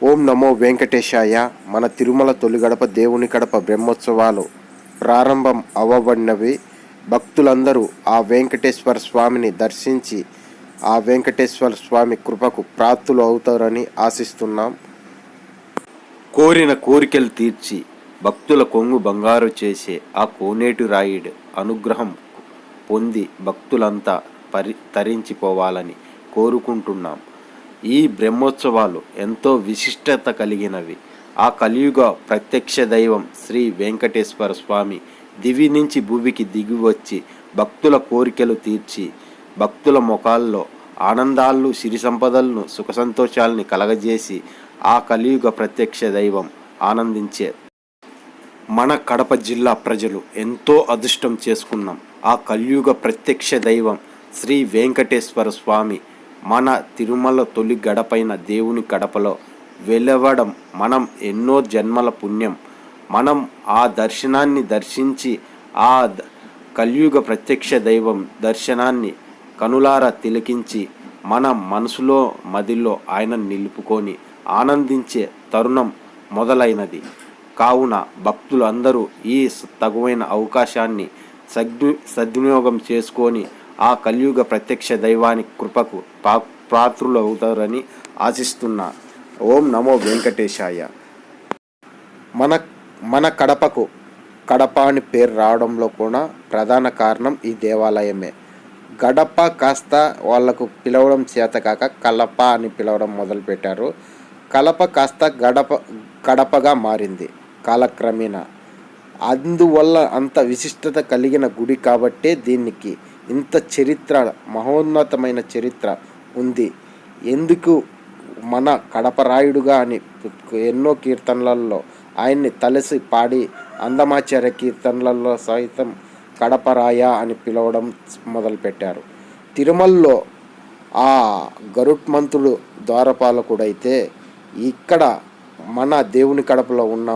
ఓం నమో వెంకటేశాయ. మన తిరుమల తొలి గడప దేవుని గడప బ్రహ్మోత్సవాలు ప్రారంభం అవ్వబడినవి. భక్తులందరూ ఆ వెంకటేశ్వర స్వామిని దర్శించి ఆ వెంకటేశ్వర స్వామి కృపకు ప్రాప్తులు అవుతారని ఆశిస్తున్నాం. కోరిన కోరికలు తీర్చి భక్తుల కొంగు బంగారు చేసే ఆ కోనేటి రాయుడు అనుగ్రహం పొంది భక్తులంతా తరించిపోవాలని కోరుకుంటున్నాం. ఈ బ్రహ్మోత్సవాలు ఎంతో విశిష్టత కలిగినవి. ఆ కలియుగ ప్రత్యక్ష దైవం శ్రీ వెంకటేశ్వర స్వామి దివి నుంచి భూమికి దిగి వచ్చి భక్తుల కోరికలు తీర్చి భక్తుల ముఖాల్లో ఆనందాలు, సిరి సంపదలను, సుఖ సంతోషాలని కలగజేసి ఆ కలియుగ ప్రత్యక్ష దైవం ఆనందించే మన కడప జిల్లా ప్రజలు ఎంతో అదృష్టం చేసుకున్నాం. ఆ కలియుగ ప్రత్యక్ష దైవం శ్రీ వెంకటేశ్వర స్వామి మన తిరుమల తొలి గడపైన దేవుని గడపలో వెలవడం మనం ఎన్నో జన్మల పుణ్యం. మనం ఆ దర్శనాన్ని దర్శించి ఆ కలియుగ ప్రత్యక్ష దైవం దర్శనాన్ని కనులారా తిలకించి మన మనసులో మదిలో ఆయన నిలుపుకొని ఆనందించే తరుణం మొదలైనది. కావున భక్తులు అందరూ ఈ తగువైన అవకాశాన్ని సద్వినియోగం చేసుకొని ఆ కలియుగ ప్రత్యక్ష దైవాని కృపకు పాత్రులు అవుతారని ఆశిస్తున్నా. ఓం నమో వెంకటేశాయ. మన కడపకు కడప అని పేరు రావడంలో కూడా ప్రధాన కారణం ఈ దేవాలయమే. గడప కాస్త వాళ్లకు పిలవడం చేతకాక కలప అని పిలవడం మొదలుపెట్టారు. కలప కాస్త కడపగా మారింది కాలక్రమేణా. అందువల్ల అంత విశిష్టత కలిగిన గుడి కాబట్టే దీనికి ఇంత చరిత్ర, మహోన్నతమైన చరిత్ర ఉంది. ఎందుకు మన కడపరాయుడుగా అని ఎన్నో కీర్తనలలో ఆయన్ని తలసి పాడి అందమాచార్య కీర్తనలలో సైతం కడపరాయ అని పిలవడం మొదలుపెట్టారు. తిరుమలలో ఆ గరుత్మంతుడు ద్వారపాలకుడైతే ఇక్కడ మన దేవుని కడపలో ఉన్న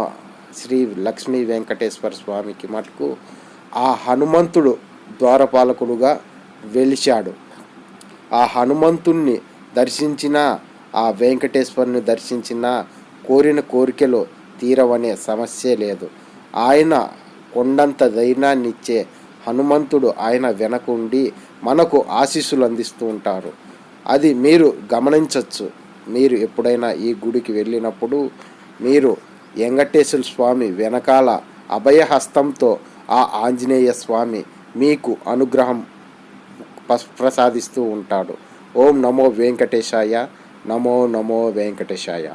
శ్రీ లక్ష్మీ వెంకటేశ్వర స్వామికి మటుకు ఆ హనుమంతుడు ద్వారపాలకుడుగా వెలిశాడు. ఆ హనుమంతుణ్ణి దర్శించిన, ఆ వెంకటేశ్వరుని దర్శించిన కోరిన కోరికలు తీరవనే సమస్య లేదు. ఆయన కొండంత ధైర్యాన్ని ఇచ్చే హనుమంతుడు ఆయన వెనకుండి మనకు ఆశీస్సులు అందిస్తూ ఉంటారు. అది మీరు గమనించవచ్చు. మీరు ఎప్పుడైనా ఈ గుడికి వెళ్ళినప్పుడు మీరు వెంకటేశ్వర స్వామి వెనకాల అభయహస్తంతో ఆ ఆంజనేయ స్వామి మీకు అనుగ్రహం ప్రసాదిస్తూ ఉంటాడు. ఓం నమో వెంకటేశాయ. నమో నమో వెంకటేశాయ.